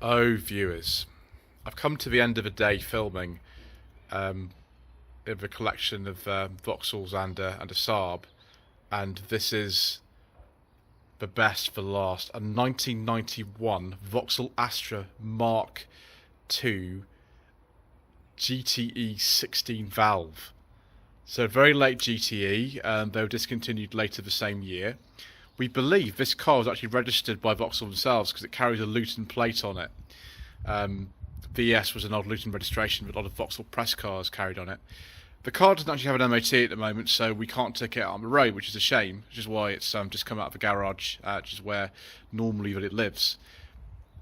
Oh, viewers, I've come to the end of a day filming of a collection of Vauxhalls and a Saab, and this is the best for last. A 1991 Vauxhall Astra Mark II GTE 16 valve. So very late GTE, they were discontinued later the same year. We believe this car was actually registered by Vauxhall themselves because it carries a Luton plate on it. VS was an old Luton registration, but a lot of Vauxhall press cars carried on it. The car doesn't actually have an MOT at the moment, so we can't take it out on the road, which is a shame, which is why it's just come out of the garage, which is where normally that it lives.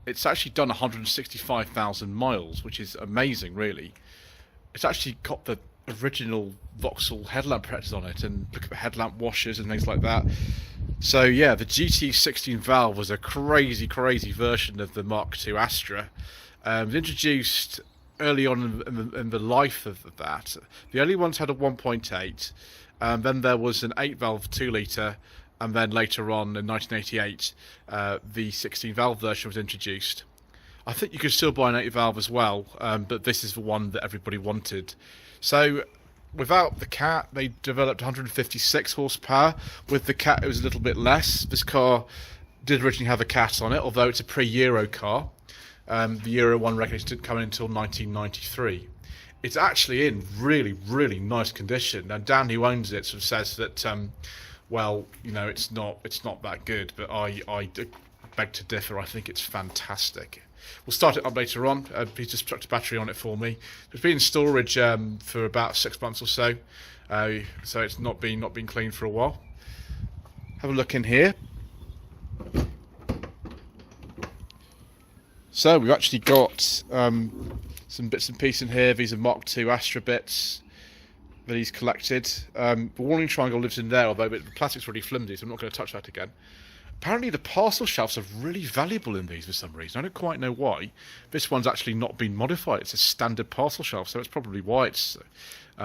It's actually done 165,000 miles, which is amazing, really. It's actually got the original Vauxhall headlamp protectors on it, and look at the headlamp washers and things like that. So yeah, the GT16 valve was a crazy version of the Mark II Astra. It was introduced early on in the life of that. The early ones had a 1.8, then there was an 8-valve 2-litre, and then later on in 1988 the 16-valve version was introduced. I think you could still buy an 8-valve as well, but this is the one that everybody wanted. So without the cat, they developed 156 horsepower. With the cat, it was a little bit less. This car did originally have a cat on it, although it's a pre-Euro car. The Euro 1 regulation didn't come in until 1993. It's actually in really nice condition. And Dan, who owns it, sort of says that, well, you know, it's not that good. But I beg to differ. I think it's fantastic. We'll start it up later on. He's just chucked a battery on it for me. It's been in storage for about 6 months or so, so it's not been cleaned for a while. Have a look in here. So we've actually got some bits and pieces in here. These are Mark II Astra bits that he's collected. The warning triangle lives in there, although the plastic's really flimsy, so I'm not going to touch that again. Apparently the parcel shelves are really valuable in these for some reason. I don't quite know why. This one's actually not been modified. It's a standard parcel shelf, so it's probably why it's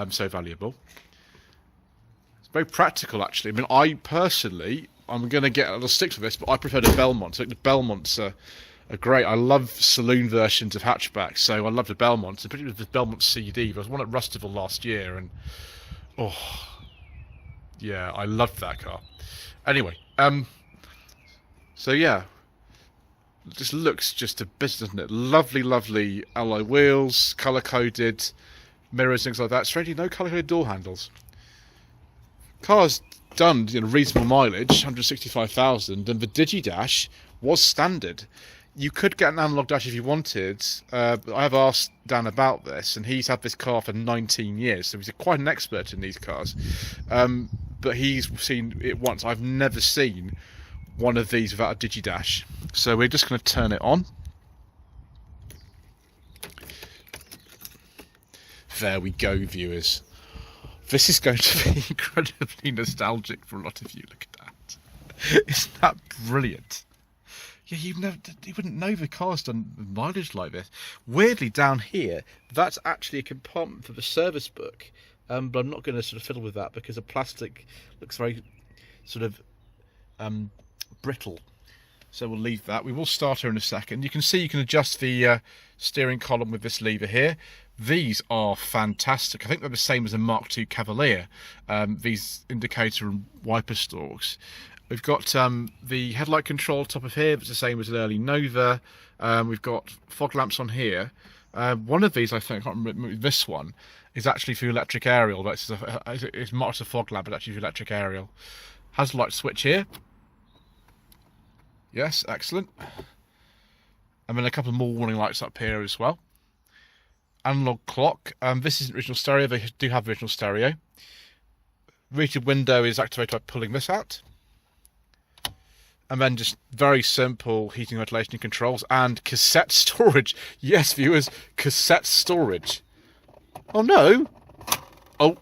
so valuable. It's very practical, actually. I mean, I personally, I'm going to get a little stick for this, but I prefer the Belmont. I think the Belmonts are great. I love saloon versions of hatchbacks, so I love the Belmonts, and particularly the Belmont CD. There was one at Rustival last year, and oh, yeah, I loved that car. Anyway, so yeah, it just looks just a bit, doesn't it? Lovely alloy wheels, colour-coded mirrors, things like that. Strangely, no colour-coded door handles. Car's done reasonable mileage, 165,000, and the Digidash was standard. You could get an analog dash if you wanted. I have asked Dan about this, and he's had this car for 19 years, so he's quite an expert in these cars. But he's seen it once. I've never seen one of these without a Digidash. So we're just going to turn it on. There we go, viewers. This is going to be incredibly nostalgic for a lot of you. Look at that. Isn't that brilliant? Yeah, you wouldn't know the car's done mileage like this. Weirdly, down here, that's actually a compartment for the service book. But I'm not going to sort of fiddle with that because the plastic looks very sort of brittle, so we'll leave that. We will start her in a second. You can see you can adjust the steering column with this lever here. These are fantastic. I think they're the same as a Mark II Cavalier, these indicator and wiper stalks. We've got the headlight control top of here. It's the same as an early Nova. We've got fog lamps on here. One of these, I think, I can't remember, this one is actually for electric aerial. It's marked as a fog lamp, but actually for electric aerial. Has a light switch here. Yes, excellent. And then a couple more warning lights up here as well. Analog clock. This isn't original stereo. They do have original stereo. Rated window is activated by pulling this out. And then just very simple heating, ventilation controls and cassette storage. Yes, viewers, cassette storage. Oh no! Oh,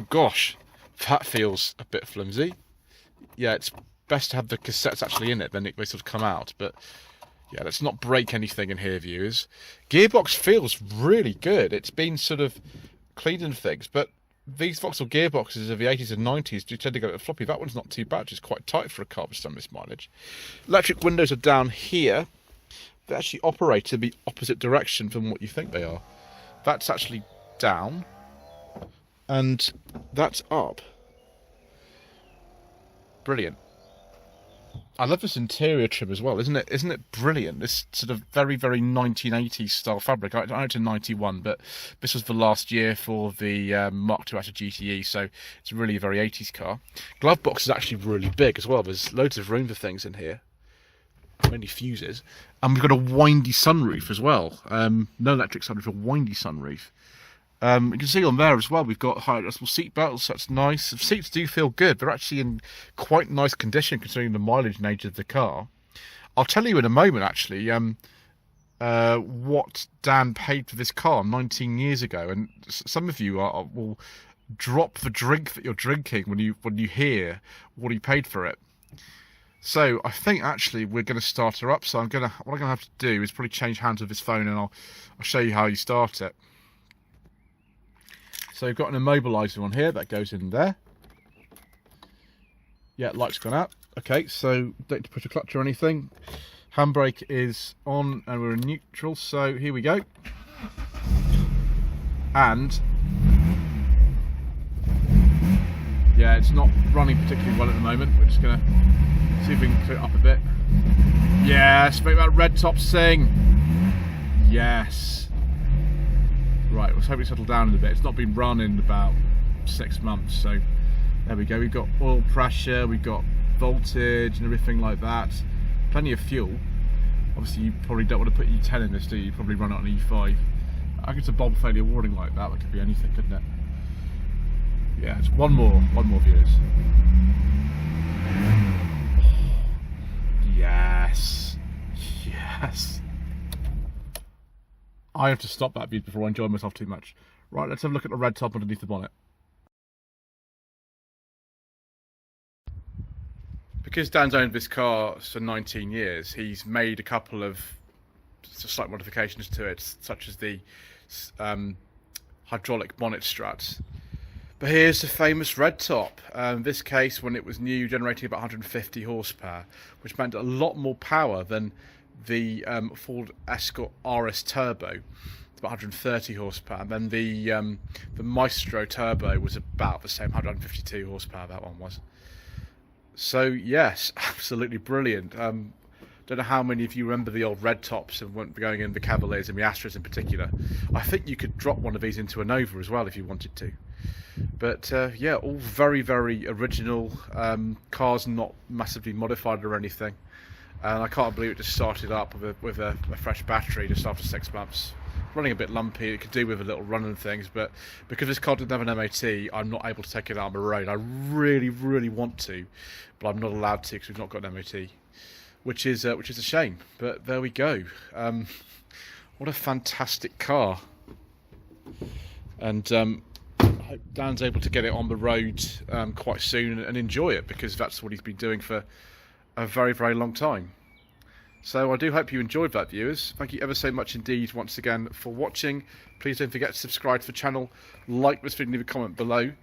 gosh. That feels a bit flimsy. Yeah, it's best to have the cassettes actually in it, then they sort of come out. But yeah, let's not break anything in here, viewers. Gearbox feels really good. It's been sort of cleaned and things, but these Vauxhall gearboxes of the 80s and 90s do tend to go a bit floppy. That one's not too bad. It's quite tight for a car with some of this mileage. Electric windows are down here. they actually operate in the opposite direction from what you think they are. That's actually down, and that's up. Brilliant. I love this interior trim as well, isn't it? Isn't it brilliant? This sort of very, very 1980s style fabric. I know it's in 91, but this was the last year for the Mark II Astra GTE, so it's really a very 80s car. Glove box is actually really big as well. There's loads of room for things in here. Mainly fuses. And we've got a windy sunroof as well. No electric sunroof, a windy sunroof. You can see on there as well, we've got high adjustable seat belts. That's nice. The seats do feel good. They're actually in quite nice condition considering the mileage and age of the car. I'll tell you in a moment, actually, what Dan paid for this car 19 years ago. And some of you will drop the drink that you're drinking when you hear what he paid for it. So I think actually we're going to start her up. So what I'm going to have to do is probably change hands with this phone, and I'll show you how you start it. So we've got an immobiliser on here that goes in there. Yeah, light's gone out. Okay, so don't need to push a clutch or anything. Handbrake is on and we're in neutral, so here we go. And yeah, it's not running particularly well at the moment. We're just going to see if we can clear it up a bit. Yes, make that red top sing. Yes. Right, let's hope it settled down in a bit. It's not been run in about 6 months, so there we go. We've got oil pressure, we've got voltage and everything like that. Plenty of fuel. Obviously, you probably don't want to put E10 in this, do you? You probably run it on E5. I guess a bulb failure warning like that could be anything, couldn't it? Yeah, it's one more viewers. Yes. Yes. I have to stop that view before I enjoy myself too much. Right, let's have a look at the red top underneath the bonnet. Because Dan's owned this car for 19 years, he's made a couple of slight modifications to it, such as the hydraulic bonnet struts. But here's the famous red top. This case, when it was new, generating about 150 horsepower, which meant a lot more power than the Ford Escort RS Turbo. It's about 130 horsepower. And then the Maestro Turbo was about the same, 152 horsepower that one was. So yes, absolutely brilliant. Don't know how many of you remember the old red tops and weren't going in the Cavaliers and the Astras in particular. I think you could drop one of these into a Nova as well if you wanted to. But yeah, all very, very original. Cars not massively modified or anything. And I can't believe it just started up with a fresh battery just after 6 months. Running a bit lumpy, it could do with a little run and things, but because this car didn't have an MOT, I'm not able to take it out on the road. I really, really want to, but I'm not allowed to because we've not got an MOT, which is a shame. But there we go. What a fantastic car, and I hope Dan's able to get it on the road quite soon and enjoy it, because that's what he's been doing for a very, very long time. So I do hope you enjoyed that, viewers. Thank you ever so much indeed once again for watching. Please don't forget to subscribe to the channel, like this video, leave a comment below,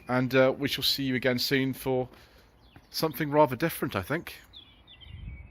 and we shall see you again soon for something rather different, I think.